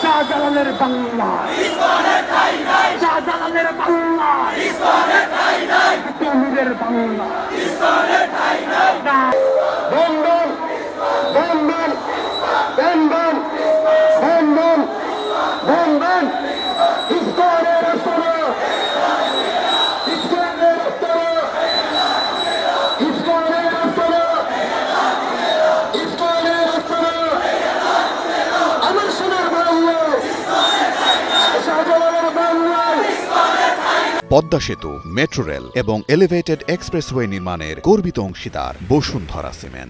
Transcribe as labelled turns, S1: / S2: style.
S1: শাহজালালের বাংলা শাহজালালের বাংলা তৌহিদের বাংলা বন্ধন বন্ধন বন্ধন বন্ধন বন্ধন ইসলামের রাস্তা ইসলামের রাস্তা ইসলামের রাস্তা ইসলামের রাস্তা আমার সোনার বাংলা শাহজালালের বাংলা।
S2: পদ্মা সেতু, মেট্রো রেল এবং এলিভেটেড এক্সপ্রেসওয়ে নির্মাণের গর্বিত অংশীদার বসুন্ধরা সিমেন্ট।